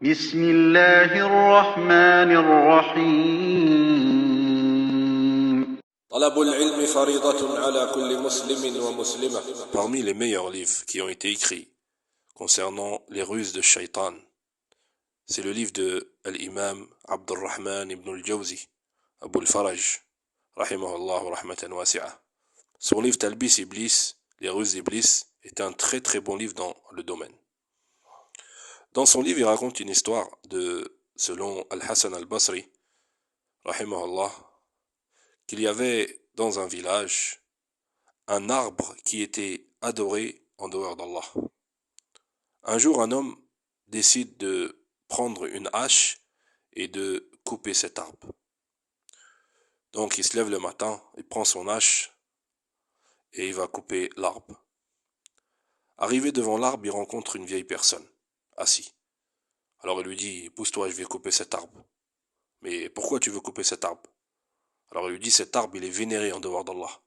بسم الله الرحمن الرحيم طلب العلم فريضة على كل مسلم ومسلمة. Parmi les meilleurs livres qui ont été écrits concernant les ruses de Shaitan, c'est le livre de l'imam Abdurrahman ibn al-Jawzi, Abu al-Faraj, rahimahullah rahmatan wasi'a. Son livre Talbis Iblis, les ruses d'Iblis, est un très très bon livre dans le domaine. Dans son livre, il raconte une histoire selon Al-Hassan al-Basri, rahimahullah, qu'il y avait dans un village un arbre qui était adoré en dehors d'Allah. Un jour, un homme décide de prendre une hache et de couper cet arbre. Donc il se lève le matin, il prend son hache et il va couper l'arbre. Arrivé devant l'arbre, il rencontre une vieille personne, assise. Alors il lui dit, pousse-toi, je vais couper cet arbre. Mais pourquoi tu veux couper cet arbre? Alors il lui dit, cet arbre, il est vénéré en dehors d'Allah.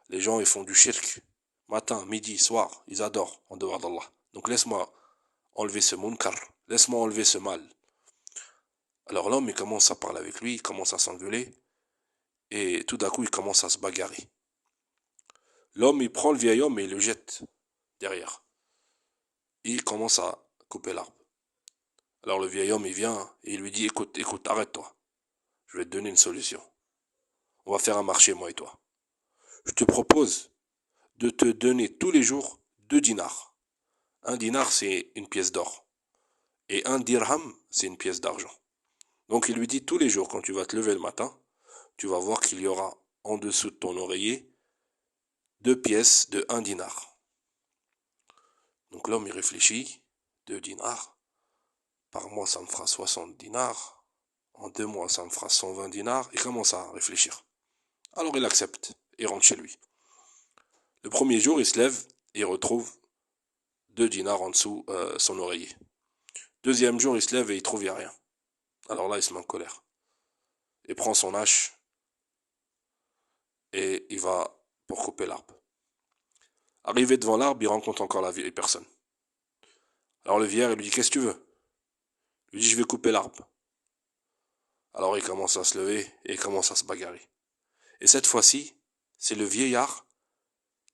Les gens, ils font du shirk. Matin, midi, soir, ils adorent en dehors d'Allah. Donc laisse-moi enlever ce munkar, laisse-moi enlever ce mal. Alors l'homme, il commence à parler avec lui, il commence à s'engueuler, et tout d'un coup, il commence à se bagarrer. L'homme, il prend le vieil homme et il le jette derrière. Il commence à couper l'arbre. Alors le vieil homme, il vient et il lui dit, écoute, arrête-toi. Je vais te donner une solution. On va faire un marché, moi et toi. Je te propose de te donner tous les jours 2 dinars. Un dinar, c'est une pièce d'or. Et un dirham, c'est une pièce d'argent. Donc il lui dit, tous les jours, quand tu vas te lever le matin, tu vas voir qu'il y aura en dessous de ton oreiller 2 pièces de 1 dinar. Donc l'homme, il réfléchit, 2 dinars. Par mois, ça me fera 60 dinars. En 2 mois, ça me fera 120 dinars. Il commence à réfléchir. Alors il accepte et rentre chez lui. Le premier jour, il se lève et il retrouve 2 dinars en dessous son oreiller. Deuxième jour, il se lève et il trouve il n'y a rien. Alors là, il se met en colère. Il prend son hache et il va pour couper l'arbre. Arrivé devant l'arbre, il rencontre encore la vieille personne. Alors le vieillard, il lui dit, qu'est-ce que tu veux? Il lui dit, je vais couper l'arbre. Alors il commence à se lever et il commence à se bagarrer. Et cette fois-ci, c'est le vieillard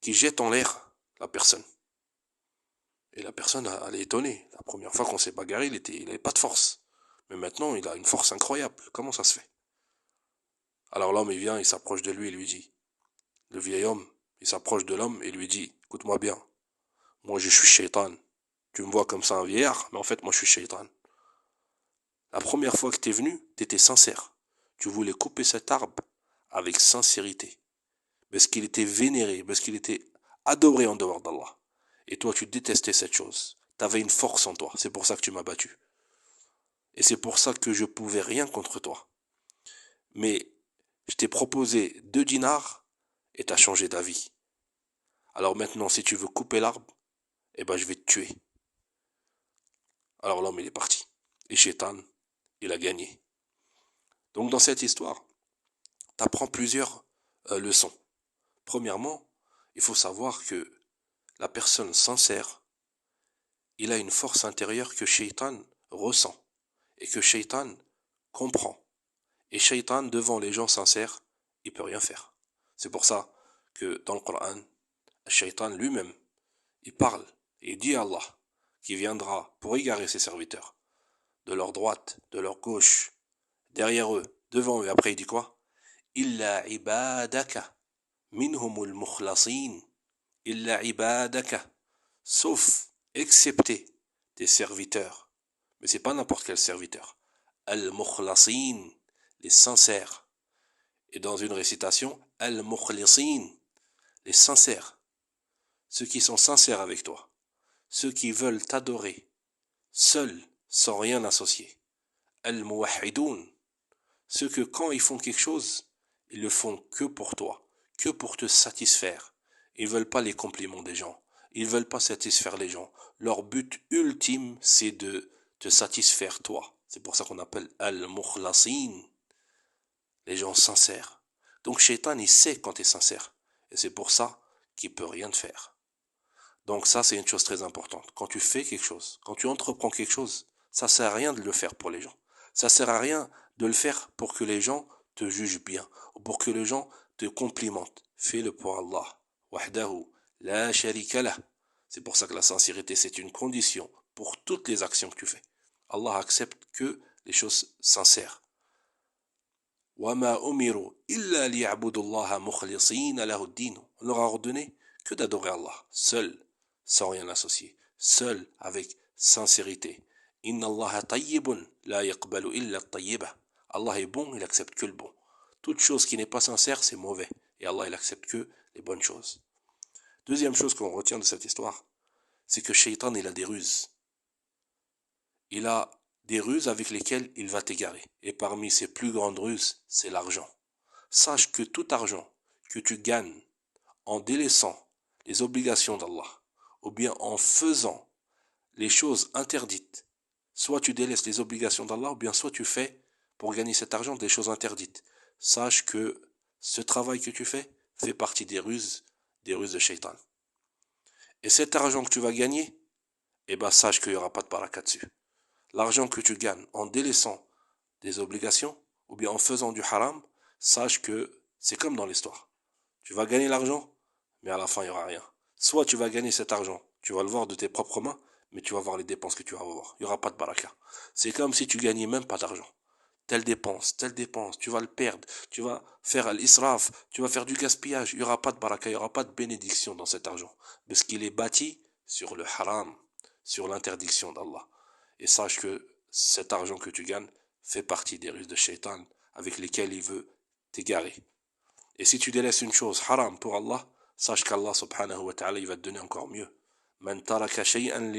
qui jette en l'air la personne. Et la personne, elle est étonnée. La première fois qu'on s'est bagarré, il n'avait pas de force. Mais maintenant, il a une force incroyable. Comment ça se fait? Alors l'homme, il vient, il s'approche de lui et lui dit, le vieil homme, il s'approche de l'homme et lui dit, écoute-moi bien, moi je suis shaitan. Tu me vois comme ça un vieillard, mais en fait moi je suis shaitan. La première fois que tu es venu, tu étais sincère. Tu voulais couper cet arbre avec sincérité. Parce qu'il était vénéré, parce qu'il était adoré en dehors d'Allah. Et toi tu détestais cette chose. Tu avais une force en toi, c'est pour ça que tu m'as battu. Et c'est pour ça que je pouvais rien contre toi. Mais je t'ai proposé 2 dinars et t'as changé d'avis. Alors maintenant, si tu veux couper l'arbre, eh ben je vais te tuer. Alors l'homme, il est parti. Et Shaitan, il a gagné. Donc dans cette histoire, tu apprends plusieurs leçons. Premièrement, il faut savoir que la personne sincère, il a une force intérieure que Shaitan ressent et que Shaitan comprend. Et Shaitan, devant les gens sincères, il peut rien faire. C'est pour ça que dans le Coran, Shaitan lui-même, il parle et il dit à Allah qui viendra pour égarer ses serviteurs, de leur droite, de leur gauche, derrière eux, devant eux. Et après il dit quoi? Illa ibadaka minhumul mukhlasin. Illa ibadaka. Sauf, excepté tes serviteurs. Mais c'est pas n'importe quel serviteur. Al-mukhlasin, les sincères. Et dans une récitation, al-mukhlisin, les sincères. Ceux qui sont sincères avec toi. Ceux qui veulent t'adorer, seuls, sans rien associer. Al-muwahhidoun, ceux que quand ils font quelque chose, ils le font que pour toi, que pour te satisfaire. Ils ne veulent pas les compliments des gens, ils ne veulent pas satisfaire les gens. Leur but ultime, c'est de te satisfaire toi. C'est pour ça qu'on appelle al-mukhlasin, les gens sincères. Donc Shaitan, il sait quand tu es sincère. Et c'est pour ça qu'il ne peut rien te faire. Donc ça, c'est une chose très importante. Quand tu fais quelque chose, quand tu entreprends quelque chose, ça sert à rien de le faire pour les gens. Ça sert à rien de le faire pour que les gens te jugent bien, ou pour que les gens te complimentent. Fais-le pour Allah. Wahdahu, la sharika lah. C'est pour ça que la sincérité, c'est une condition pour toutes les actions que tu fais. Allah accepte que les choses sincères. وَمَا أُمِرُوا إِلَّا لِيَعْبُدُوا اللَّهَ مُخْلِصِينَ لَهُ الدِّينَ. On leur a ordonné que d'adorer Allah, seul, sans rien associer, seul, avec sincérité. Inna Allah tayyibun la yaqbalu illa tayyiba. Allah est bon, il accepte que le bon. Toute chose qui n'est pas sincère, c'est mauvais. Et Allah, il accepte que les bonnes choses. Deuxième chose qu'on retient de cette histoire, c'est que Shaitan, il a des ruses. Il a des ruses avec lesquelles il va t'égarer. Et parmi ses plus grandes ruses, c'est l'argent. Sache que tout argent que tu gagnes en délaissant les obligations d'Allah, ou bien en faisant les choses interdites, soit tu délaisses les obligations d'Allah, ou bien soit tu fais, pour gagner cet argent, des choses interdites. Sache que ce travail que tu fais fait partie des ruses de Shaitan. Et cet argent que tu vas gagner, eh ben sache qu'il n'y aura pas de baraka dessus. L'argent que tu gagnes en délaissant des obligations, ou bien en faisant du haram, sache que c'est comme dans l'histoire. Tu vas gagner l'argent, mais à la fin, il n'y aura rien. Soit tu vas gagner cet argent, tu vas le voir de tes propres mains, mais tu vas voir les dépenses que tu vas avoir. Il n'y aura pas de baraka. C'est comme si tu gagnais même pas d'argent. Telle dépense, tu vas le perdre, tu vas faire l'israf, tu vas faire du gaspillage. Il n'y aura pas de baraka, il n'y aura pas de bénédiction dans cet argent. Parce qu'il est bâti sur le haram, sur l'interdiction d'Allah. Et sache que cet argent que tu gagnes fait partie des ruses de Shaitan avec lesquelles il veut t'égarer. Et si tu délaisses une chose haram pour Allah, sache qu'Allah subhanahu wa ta'ala il va te donner encore mieux. Man taraka shay'an